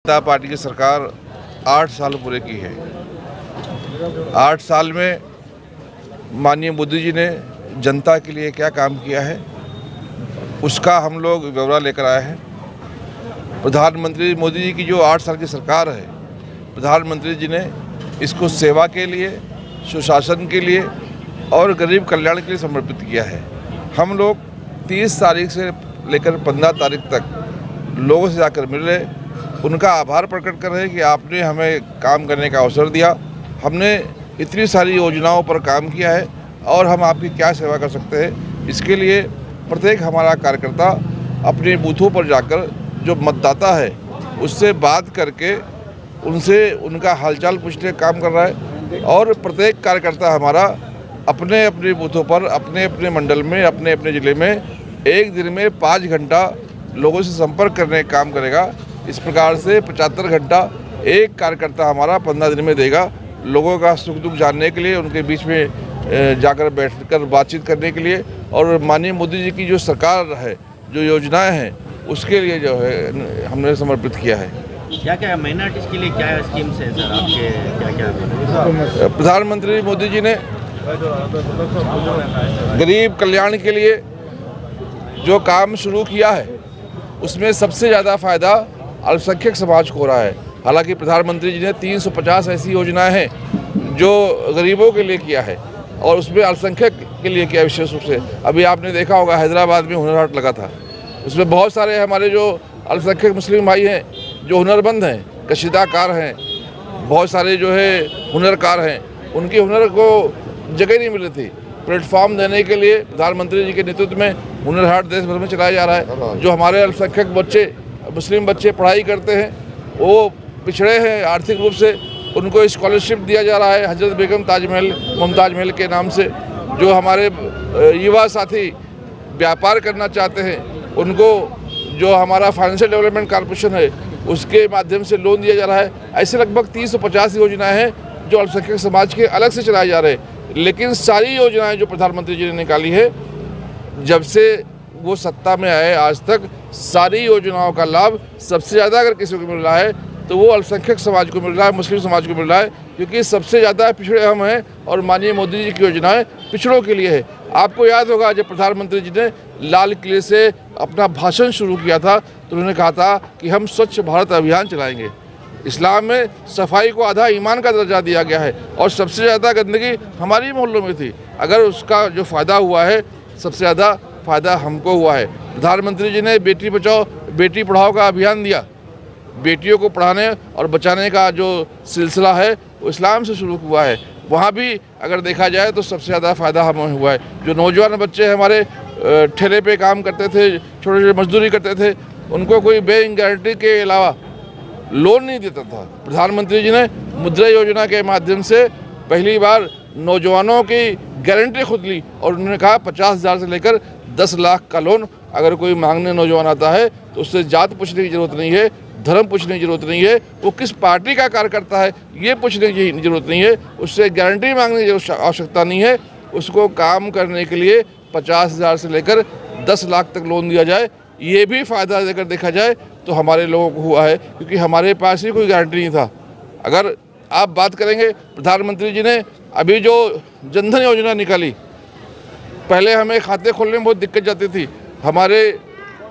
जनता party की सरकार 8 साल पूरे की है। 8 साल में माननीय मोदी जी ने जनता के लिए क्या काम किया है उसका हम लोग ब्यौरा लेकर आए हैं। प्रधानमंत्री मोदी जी की जो 8 साल की सरकार है, प्रधानमंत्री जी ने इसको सेवा के लिए, सुशासन के लिए और गरीब कल्याण के लिए समर्पित किया है। हम लोग 30 तारीख से लेकर 15 तारीख तक लोगों से जाकर मिल रहे, उनका आभार प्रकट कर रहे हैं कि आपने हमें काम करने का अवसर दिया, हमने इतनी सारी योजनाओं पर काम किया है और हम आपकी क्या सेवा कर सकते हैं। इसके लिए प्रत्येक हमारा कार्यकर्ता अपने बूथों पर जाकर जो मतदाता है उससे बात करके उनसे उनका हालचाल पूछने का काम कर रहा है और प्रत्येक कार्यकर्ता हमारा अपने अपने बूथों पर, अपने अपने मंडल में, अपने अपने ज़िले में एक दिन में 5 घंटा लोगों से संपर्क करने का काम करेगा। इस प्रकार से 75 घंटा एक कार्यकर्ता हमारा 15 दिन में देगा, लोगों का सुख दुख जानने के लिए, उनके बीच में जाकर बैठकर बातचीत करने के लिए। और माननीय मोदी जी की जो सरकार है, जो योजनाएं हैं, उसके लिए जो है हमने समर्पित किया है। क्या क्या माइनॉरिटीज़ के लिए क्या स्कीम्स हैं सर आपके, क्या क्या? प्रधानमंत्री मोदी जी ने गरीब कल्याण के लिए जो काम शुरू किया है उसमें सबसे ज़्यादा फ़ायदा अल्पसंख्यक समाज को हो रहा है। हालांकि प्रधानमंत्री जी ने 350 ऐसी योजनाएं हैं जो गरीबों के लिए किया है और उसमें अल्पसंख्यक के लिए किया विशेष रूप से। अभी आपने देखा होगा हैदराबाद में हुनर हाट लगा था, उसमें बहुत सारे हमारे जो अल्पसंख्यक मुस्लिम भाई हैं जो हुनरमंद हैं, कशीदाकार हैं, बहुत सारे जो है हुनरकार हैं, उनके हुनर को जगह नहीं मिल रही थी। प्लेटफॉर्म देने के लिए प्रधानमंत्री जी के नेतृत्व में हुनर हाट देश भर में चलाया जा रहा है। जो हमारे अल्पसंख्यक बच्चे, मुस्लिम बच्चे पढ़ाई करते हैं, वो पिछड़े हैं आर्थिक रूप से, उनको स्कॉलरशिप दिया जा रहा है हजरत बेगम ताजमहल मुमताज महल के नाम से। जो हमारे युवा साथी व्यापार करना चाहते हैं उनको जो हमारा फाइनेंशियल डेवलपमेंट कॉर्पोरेशन है उसके माध्यम से लोन दिया जा रहा है। ऐसे लगभग 350 योजनाएं हैं जो अल्पसंख्यक समाज के अलग से चलाए जा रहे हैं। लेकिन सारी योजनाएं जो प्रधानमंत्री जी ने निकाली है, जब से वो सत्ता में आए आज तक, सारी योजनाओं का लाभ सबसे ज़्यादा अगर किसी को मिल रहा है तो वो अल्पसंख्यक समाज को मिल रहा है, मुस्लिम समाज को मिल रहा है, क्योंकि सबसे ज़्यादा पिछड़े हम हैं और माननीय मोदी जी की योजनाएं पिछड़ों के लिए है। आपको याद होगा जब प्रधानमंत्री जी ने लाल किले से अपना भाषण शुरू किया था तो उन्होंने कहा था कि हम स्वच्छ भारत अभियान चलाएंगे। इस्लाम में सफाई को आधा ईमान का दर्जा दिया गया है और सबसे ज़्यादा गंदगी हमारी मोहल्लों में थी। अगर उसका जो फ़ायदा हुआ है, सबसे ज़्यादा फ़ायदा हमको हुआ है। प्रधानमंत्री जी ने बेटी बचाओ बेटी पढ़ाओ का अभियान दिया। बेटियों को पढ़ाने और बचाने का जो सिलसिला है वो इस्लाम से शुरू हुआ है। वहाँ भी अगर देखा जाए तो सबसे ज़्यादा फ़ायदा हमें हुआ है। जो नौजवान बच्चे हमारे ठेले पे काम करते थे, छोटे छोटे मजदूरी करते थे, उनको कोई बैंक गारंटी के अलावा लोन नहीं देता था। प्रधानमंत्री जी ने मुद्रा योजना के माध्यम से पहली बार नौजवानों की गारंटी खुद ली और उन्होंने कहा 50,000 से लेकर 10 लाख का लोन अगर कोई मांगने नौजवान आता है तो उससे जात पूछने की ज़रूरत नहीं है, धर्म पूछने की ज़रूरत नहीं है, वो किस पार्टी का कार्यकर्ता है ये पूछने की ज़रूरत नहीं है, उससे गारंटी मांगने की आवश्यकता नहीं है। उसको काम करने के लिए 50,000 से लेकर 10 लाख तक लोन दिया जाए। ये भी फ़ायदा अगर देखा जाए तो हमारे लोगों को हुआ है, क्योंकि हमारे पास ही कोई गारंटी नहीं था। अगर आप बात करेंगे, प्रधानमंत्री जी ने अभी जो जनधन योजना निकाली, पहले हमें खाते खोलने में बहुत दिक्कत जाती थी। हमारे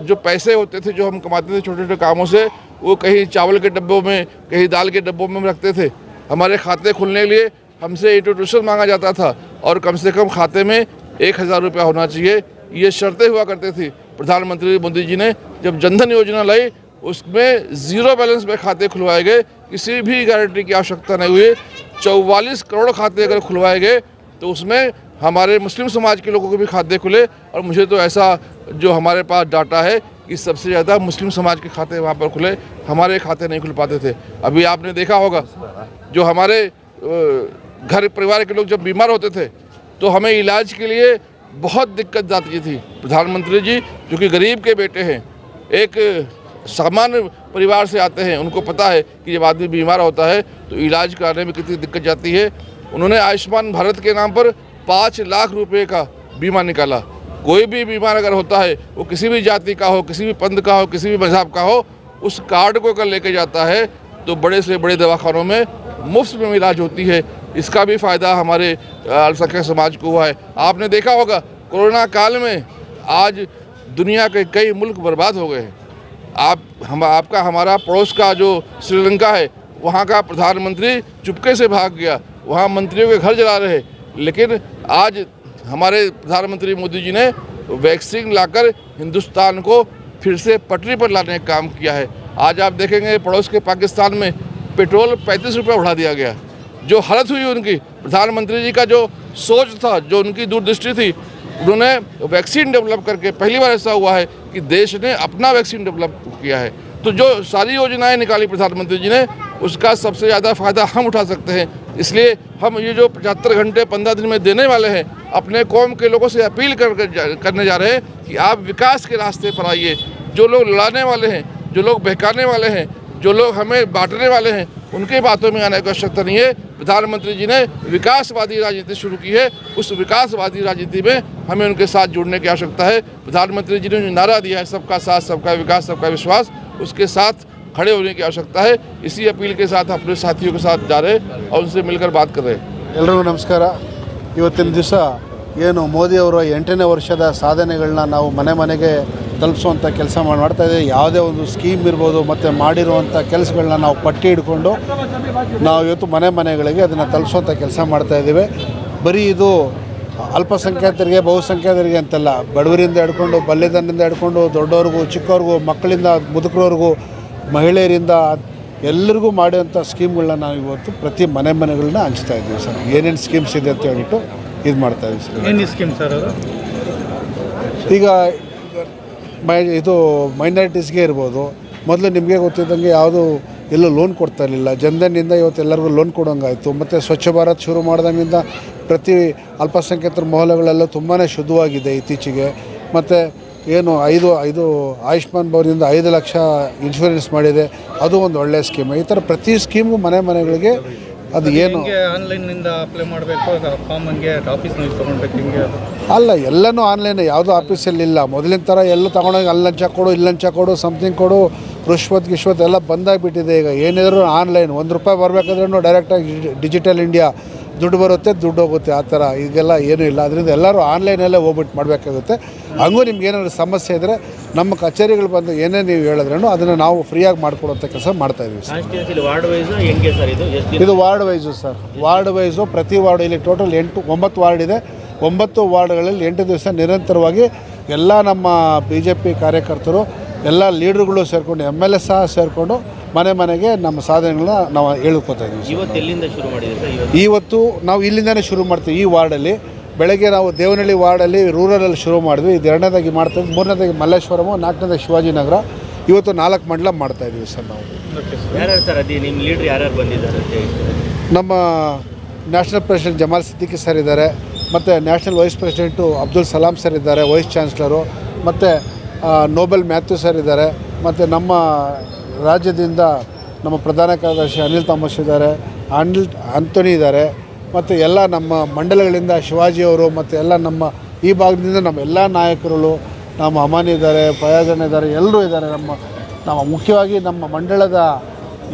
जो पैसे होते थे जो हम कमाते थे छोटे छोटे कामों से, वो कहीं चावल के डब्बों में, कहीं दाल के डब्बों में रखते थे। हमारे खाते खुलने के लिए हमसे इंट्रोड्यूशन मांगा जाता था और कम से कम खाते में 1,000 रुपया होना चाहिए, ये शर्तें हुआ करती थी। प्रधानमंत्री मोदी जी ने जब जनधन योजना लाई उसमें 0 बैलेंस में खाते खुलवाए गए, किसी भी गारंटी की आवश्यकता नहीं हुई। 44 करोड़ खाते अगर खुलवाए गए तो उसमें हमारे मुस्लिम समाज के लोगों के भी खाते खुले। और मुझे तो ऐसा जो हमारे पास डाटा है कि सबसे ज़्यादा मुस्लिम समाज के खाते वहाँ पर खुले, हमारे खाते नहीं खुल पाते थे। अभी आपने देखा होगा जो हमारे घर परिवार के लोग जब बीमार होते थे तो हमें इलाज के लिए बहुत दिक्कत जाती थी। प्रधानमंत्री जी जो कि गरीब के बेटे हैं, एक सामान्य परिवार से आते हैं, उनको पता है कि जब आदमी बीमार होता है तो इलाज कराने में कितनी दिक्कत जाती है। उन्होंने आयुष्मान भारत के नाम पर 5 लाख रुपए का बीमा निकाला। कोई भी बीमार अगर होता है, वो किसी भी जाति का हो, किसी भी पंथ का हो, किसी भी मजहब का हो, उस कार्ड को अगर लेके जाता है तो बड़े से बड़े दवाखानों में मुफ्त में इलाज होती है। इसका भी फ़ायदा हमारे अल्पसंख्यक समाज को हुआ है। आपने देखा होगा कोरोना काल में आज दुनिया के कई मुल्क बर्बाद हो गए हैं। आपका हमारा पड़ोस का जो श्रीलंका है, वहाँ का प्रधानमंत्री चुपके से भाग गया, वहाँ मंत्रियों के घर जला रहे, लेकिन आज हमारे प्रधानमंत्री मोदी जी ने वैक्सीन लाकर हिंदुस्तान को फिर से पटरी पर लाने का काम किया है। आज आप देखेंगे पड़ोस के पाकिस्तान में पेट्रोल 35 रुपये बढ़ा दिया गया। जो हालत हुई उनकी, प्रधानमंत्री जी का जो सोच था, जो उनकी दूरदृष्टि थी, उन्होंने वैक्सीन डेवलप करके, पहली बार ऐसा हुआ है कि देश ने अपना वैक्सीन डेवलप किया है। तो जो सारी योजनाएं निकाली प्रधानमंत्री जी ने, उसका सबसे ज़्यादा फ़ायदा हम उठा सकते हैं। इसलिए हम ये जो 75 घंटे 15 दिन में देने वाले हैं, अपने कौम के लोगों से अपील करने जा रहे हैं कि आप विकास के रास्ते पर आइए। जो लोग लड़ाने वाले हैं, जो लोग बहकाने वाले हैं, जो लोग हमें बांटने वाले हैं, उनके बातों में आने की आवश्यकता नहीं है। प्रधानमंत्री जी ने विकासवादी राजनीति शुरू की है, उस विकासवादी राजनीति में हमें उनके साथ जुड़ने की आवश्यकता है। प्रधानमंत्री जी ने जो नारा दिया है, सबका साथ, सबका विकास, सबका विश्वास, उसके साथ खड़े होने की आवश्यकता है। इसी अपील के साथ अपने साथियों के साथ जा रहे और उनसे मिलकर बात कर रहे हैं। ಎಲ್ರಿಗೂ ನಮಸ್ಕಾರ. ಇವತ್ತಿನ ದಿವಸ ಏನು ಮೋದಿಯವರ 8ನೇ ವರ್ಷದ ಸಾಧನೆಗಳನ್ನ ನಾವು ಮನೆ ಮನೆಗೆ ತಲುಪಿಸುವಂಥ ಕೆಲಸ ಮಾಡ್ತಾ ಇದ್ದೀವಿ. ಯಾವುದೇ ಒಂದು ಸ್ಕೀಮ್ ಇರ್ಬೋದು ಮತ್ತು ಮಾಡಿರುವಂಥ ಕೆಲಸಗಳನ್ನ ನಾವು ಪಟ್ಟಿ ಹಿಡ್ಕೊಂಡು ನಾವು ಇವತ್ತು ಮನೆ ಮನೆಗಳಿಗೆ ಅದನ್ನು ತಲುಪಿಸುವಂಥ ಕೆಲಸ ಮಾಡ್ತಾಯಿದ್ದೀವಿ. ಬರೀ ಇದು ಅಲ್ಪಸಂಖ್ಯಾತರಿಗೆ ಬಹುಸಂಖ್ಯಾತರಿಗೆ ಅಂತಲ್ಲ, ಬಡವರಿಂದ ಹಿಡ್ಕೊಂಡು ಬಲ್ಲಿದರಿಂದ ಹಿಡ್ಕೊಂಡು ದೊಡ್ಡವ್ರಿಗೂ ಚಿಕ್ಕವ್ರಿಗೂ ಮಕ್ಕಳಿಂದ ಮುದುಕರವ್ರಿಗೂ ಮಹಿಳೆಯರಿಂದ ಎಲ್ಲರಿಗೂ ಮಾಡುವಂಥ ಸ್ಕೀಮ್ಗಳನ್ನ ನಾವು ಇವತ್ತು ಪ್ರತಿ ಮನೆಗಳನ್ನ ಹಂಚ್ತಾ ಇದ್ದೀವಿ ಸರ್. ಏನೇನು ಸ್ಕೀಮ್ಸ್ ಇದೆ ಅಂತ ಹೇಳ್ಬಿಟ್ಟು ಇದು ಮಾಡ್ತಾ ಇದ್ದೀವಿ ಸರ್. ಏನು ಸ್ಕೀಮ್ ಸರ್ ಅದು? ಈಗ ಇದು ಮೈನಾರಿಟೀಸ್ಗೆ ಇರ್ಬೋದು. ಮೊದಲು ನಿಮಗೆ ಗೊತ್ತಿದ್ದಂಗೆ ಯಾವುದು ಎಲ್ಲೂ ಲೋನ್ ಕೊಡ್ತಾ ಇರಲಿಲ್ಲ. ಜನಧನ್ನಿಂದ ಇವತ್ತು ಎಲ್ಲರಿಗೂ ಲೋನ್ ಕೊಡೋಂಗಾಯಿತು. ಮತ್ತು ಸ್ವಚ್ಛ ಭಾರತ್ ಶುರು ಮಾಡಿದಾಗಿಂದ ಪ್ರತಿ ಅಲ್ಪಸಂಖ್ಯಾತರ ಮೊಹಲ್ಲೆಗಳೆಲ್ಲ ತುಂಬಾ ಶುದ್ಧವಾಗಿದೆ ಇತ್ತೀಚೆಗೆ. ಮತ್ತು ಏನು ಐದು ಆಯುಷ್ಮಾನ್ ಭಾರತದಿಂದ 5 ಲಕ್ಷ ಇನ್ಶೂರೆನ್ಸ್ ಮಾಡಿದೆ, ಅದು ಒಂದು ಒಳ್ಳೆಯ ಸ್ಕೀಮ್. ಈ ಥರ ಪ್ರತಿ ಸ್ಕೀಮು ಮನೆಗಳಿಗೆ ಅದು ಏನು ಆನ್ಲೈನಿಂದ ಅಪ್ಲೈ ಮಾಡಬೇಕು, ಫಾರ್ಮ್ ಹಂಗೆ ಆಫೀಸ್ನಲ್ಲಿ ತೊಗೊಳ್ಬೇಕು, ಹಿಂಗೆ ಅಲ್ಲ, ಎಲ್ಲನೂ ಆನ್ಲೈನ್. ಯಾವುದೂ ಆಫೀಸಲ್ಲಿ ಇಲ್ಲ. ಮೊದಲಿನ ಥರ ಎಲ್ಲ ತೊಗೊಂಡೋಗಿ ಅಲ್ಲಿ ಲಂಚ ಕೊಡು, ಇಲ್ಲಿ ಲಂಚ ಕೊಡು, ಸಮಥಿಂಗ್ ಕೊಡು, ರಿಶ್ವತ್ ಎಲ್ಲ ಬಂದಾಗಿಬಿಟ್ಟಿದೆ. ಈಗ ಏನಿದ್ರು ಆನ್ಲೈನ್. ₹1 ಬರಬೇಕಾದ್ರೂ ಡೈರೆಕ್ಟಾಗಿ ಡಿಜಿಟಲ್ ಇಂಡಿಯಾ ದುಡ್ಡು ಬರುತ್ತೆ, ದುಡ್ಡು ಹೋಗುತ್ತೆ. ಆ ಥರ ಈಗೆಲ್ಲ ಏನೂ ಇಲ್ಲ. ಅದರಿಂದ ಎಲ್ಲರೂ ಆನ್ಲೈನಲ್ಲೇ ಹೋಗ್ಬಿಟ್ಟು ಮಾಡಬೇಕಾಗುತ್ತೆ. ಹಂಗೂ ನಿಮ್ಗೆ ಏನಾದರೂ ಸಮಸ್ಯೆ ಇದ್ದರೆ ನಮ್ಮ ಕಚೇರಿಗಳು ಬಂದು ಏನೇ ನೀವು ಹೇಳಿದ್ರೂ ಅದನ್ನು ನಾವು ಫ್ರೀಯಾಗಿ ಮಾಡಿಕೊಡುವಂಥ ಕೆಲಸ ಮಾಡ್ತಾಯಿದ್ದೀವಿ ಸರ್. ಇದು ward wise sir. Ward wise ಪ್ರತಿ ವಾರ್ಡ್, ಇಲ್ಲಿ ಟೋಟಲ್ 9 ವಾರ್ಡ್ ಇದೆ. 9 ವಾರ್ಡ್ಗಳಲ್ಲಿ 8 ದಿವಸ ನಿರಂತರವಾಗಿ ಎಲ್ಲ ನಮ್ಮ BJP ಕಾರ್ಯಕರ್ತರು, ಎಲ್ಲ ಲೀಡ್ರುಗಳು ಸೇರಿಕೊಂಡು, MLA ಸಹ ಸೇರಿಕೊಂಡು ಮನೆಗೆ ನಮ್ಮ ಸಾಧನೆಗಳನ್ನ ನಾವು ಹೇಳ್ಕೊತಾ ಇದ್ದೀವಿ. ಇವತ್ತು ನಾವು ಇಲ್ಲಿಂದನೇ ಶುರು ಮಾಡ್ತೀವಿ. ಈ ವಾರ್ಡಲ್ಲಿ ಬೆಳಗ್ಗೆ ನಾವು ದೇವನಹಳ್ಳಿ ವಾರ್ಡಲ್ಲಿ ರೂರಲಲ್ಲಿ ಶುರು ಮಾಡಿದ್ವಿ. ಇದು 2ನೇದಾಗಿ ಮಾಡ್ತೀವಿ. 3ನೇದಾಗಿ ಮಲ್ಲೇಶ್ವರಮು, 4ನೇದಾಗಿ ಶಿವಾಜಿನಗರ. ಇವತ್ತು 4 ಮಂಡಲ ಮಾಡ್ತಾಯಿದ್ದೀವಿ ಸರ್ ನಾವು. ನಮ್ಮ national president Jamal Siddiqui sir ಇದ್ದಾರೆ, ಮತ್ತು national wise president Abdul Salam sir ಇದ್ದಾರೆ, ವೈಸ್ ಚಾನ್ಸ್ಲರು, ಮತ್ತು ನೋಬೆಲ್ ಮ್ಯಾಥ್ಯೂ ಸರ್ ಇದ್ದಾರೆ, ಮತ್ತು ನಮ್ಮ ರಾಜ್ಯದಿಂದ ನಮ್ಮ ಪ್ರಧಾನ ಕಾರ್ಯದರ್ಶಿ ಅನಿಲ್ ಥಾಮಸ್ ಇದ್ದಾರೆ, ಆಂಟೋನಿ ಇದ್ದಾರೆ, ಮತ್ತು ಎಲ್ಲ ನಮ್ಮ ಮಂಡಲಗಳಿಂದ ಶಿವಾಜಿಯವರು, ಮತ್ತು ಎಲ್ಲ ನಮ್ಮ ಈ ಭಾಗದಿಂದ ನಮ್ಮ ಎಲ್ಲ ನಾಯಕರುಗಳು, ನಮ್ಮ ಅಮಾನಿ ಇದ್ದಾರೆ, ಫಯಾಜಣ್ಣ ಇದ್ದಾರೆ, ಎಲ್ಲರೂ ಇದ್ದಾರೆ. ನಮ್ಮ ಮುಖ್ಯವಾಗಿ ನಮ್ಮ ಮಂಡಳದ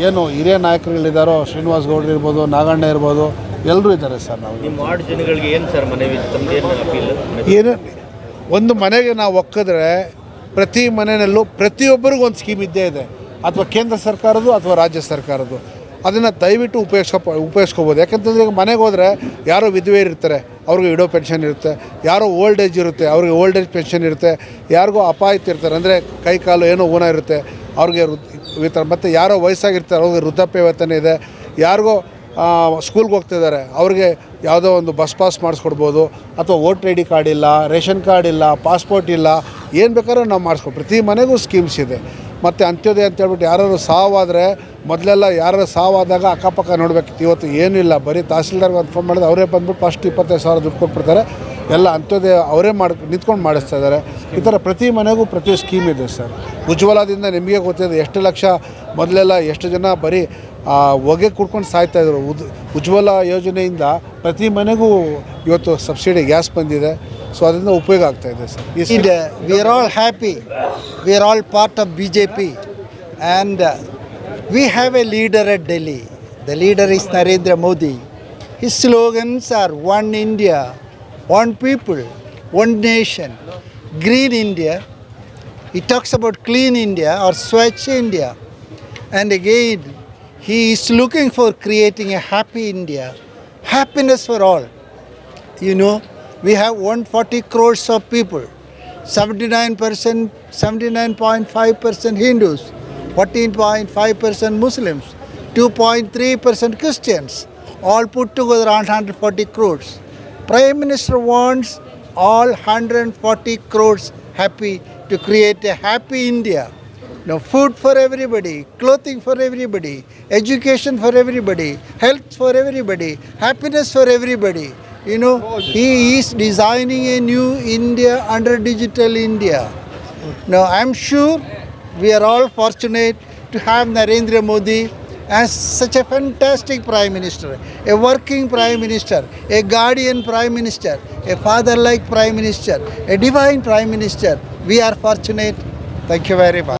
ಏನು ಹಿರಿಯ ನಾಯಕರುಗಳಿದ್ದಾರೋ, ಶ್ರೀನಿವಾಸ್ ಗೌಡ್ರು ಇರ್ಬೋದು, ನಾಗಣ್ಣ ಇರ್ಬೋದು, ಎಲ್ಲರೂ ಇದ್ದಾರೆ ಸರ್. ನಾವು ನಿಮ್ಮ ವಾರ್ಡ್ ಜನಗಳಿಗೆ ಏನು ಸರ್ ಮನವಿ, ಏನು ಒಂದು ಮನೆಗೆ ನಾವು ಒಕ್ಕಿದ್ರೆ ಪ್ರತಿ ಮನೆಯಲ್ಲೂ ಪ್ರತಿಯೊಬ್ಬರಿಗೂ ಒಂದು ಸ್ಕೀಮ್ ಇದ್ದೇ ಇದೆ. ಅಥವಾ ಕೇಂದ್ರ ಸರ್ಕಾರದ್ದು ಅಥವಾ ರಾಜ್ಯ ಸರ್ಕಾರದ್ದು. ಅದನ್ನು ದಯವಿಟ್ಟು ಉಪಯೋಗಿಸ್ಕೋಬೋದು. ಯಾಕಂತಂದರೆ ಈಗ ಮನೆಗೆ ಹೋದರೆ ಯಾರೋ ವಿಧವೆಯರು ಇರ್ತಾರೆ, ಅವ್ರಿಗೆ ಇಡೋ ಪೆನ್ಷನ್ ಇರುತ್ತೆ. ಯಾರೋ ಓಲ್ಡ್ ಏಜ್ ಇರುತ್ತೆ, ಅವ್ರಿಗೆ ಓಲ್ಡ್ ಏಜ್ ಪೆನ್ಷನ್ ಇರುತ್ತೆ. ಯಾರಿಗೂ ಅಪಾಯತ ಇರ್ತಾರೆ, ಅಂದರೆ ಕೈ ಕಾಲು ಏನೋ ಊನ ಇರುತ್ತೆ, ಅವ್ರಿಗೆ ವೇತನ. ಮತ್ತು ಯಾರೋ ವಯಸ್ಸಾಗಿರ್ತಾರೆ, ಅವ್ರಿಗೆ ವೃದ್ಧಾಪ್ಯ ವೇತನ ಇದೆ. ಯಾರಿಗೋ ಸ್ಕೂಲ್ಗೆ ಹೋಗ್ತಿದ್ದಾರೆ, ಅವ್ರಿಗೆ ಯಾವುದೋ ಒಂದು ಬಸ್ ಪಾಸ್ ಮಾಡಿಸ್ಕೊಡ್ಬೋದು. ಅಥವಾ ವೋಟರ್ ID ಕಾರ್ಡ್ ಇಲ್ಲ, ರೇಷನ್ ಕಾರ್ಡ್ ಇಲ್ಲ, ಪಾಸ್ಪೋರ್ಟ್ ಇಲ್ಲ, ಏನು ಬೇಕಾದ್ರೂ ನಾವು ಮಾಡಿಸ್ಕೊ. ಪ್ರತಿ ಮನೆಗೂ ಸ್ಕೀಮ್ಸ್ ಇದೆ. ಮತ್ತು ಅಂತ್ಯೋದಯ ಅಂತೇಳ್ಬಿಟ್ಟು ಯಾರು ಸಾವಾದರೆ, ಮೊದಲೆಲ್ಲ ಯಾರು ಸಾವಾದಾಗ ಅಕ್ಕಪಕ್ಕ ನೋಡಬೇಕಿತ್ತು. ಇವತ್ತು ಏನೂ ಇಲ್ಲ. ಬರೀ ತಹಸೀಲ್ದಾರ್ಗೆ ಒಂದು ಫೋನ್ ಮಾಡಿದ್ರೆ ಅವರೇ ಬಂದ್ಬಿಟ್ಟು ಫಸ್ಟ್ 25,000 ದುಡ್ಡು ಕೊಟ್ಬಿಡ್ತಾರೆ. ಎಲ್ಲ ಅಂತ್ಯೋದಯ ಅವರೇ ನಿಂತ್ಕೊಂಡು ಮಾಡಿಸ್ತಾ ಇದ್ದಾರೆ. ಈ ಥರ ಪ್ರತಿ ಮನೆಗೂ ಪ್ರತಿ ಸ್ಕೀಮ್ ಇದೆ ಸರ್. ಉಜ್ವಲದಿಂದ ನಿಮಗೆ ಗೊತ್ತಿದೆ ಎಷ್ಟು ಲಕ್ಷ. ಮೊದಲೆಲ್ಲ ಎಷ್ಟು ಜನ ಬರೀ ಹೊಗೆ ಕುಡ್ಕೊಂಡು ಸಾಯ್ತಾಯಿದ್ರು. ಉಜ್ವಲ ಯೋಜನೆಯಿಂದ ಪ್ರತಿ ಮನೆಗೂ ಇವತ್ತು ಸಬ್ಸಿಡಿ ಗ್ಯಾಸ್ ಬಂದಿದೆ. ಸೊ ಅದರಿಂದ ಉಪಯೋಗ ಆಗ್ತಾಯಿದೆ sir. We are all happy. We are all part of BJP. And we have a leader at Delhi. The leader is Narendra Modi. His slogans are One India, One People, One Nation, Green India. He talks about Clean India or Swachh India. And again, he is looking for creating a happy India, happiness for all. You know, we have 140 crores of people, 79%, 79.5% Hindus, 14.5% Muslims, 2.3% Christians, all put together 140 crores. Prime Minister wants all 140 crores happy to create a happy India. Now, food for everybody, clothing for everybody, education for everybody, health for everybody, happiness for everybody. You know, he is designing a new India under Digital India. Now, I'm sure we are all fortunate to have Narendra Modi as such a fantastic Prime Minister, a working Prime Minister, a guardian Prime Minister, a father-like Prime Minister, a divine Prime Minister. We are fortunate. Thank you very much.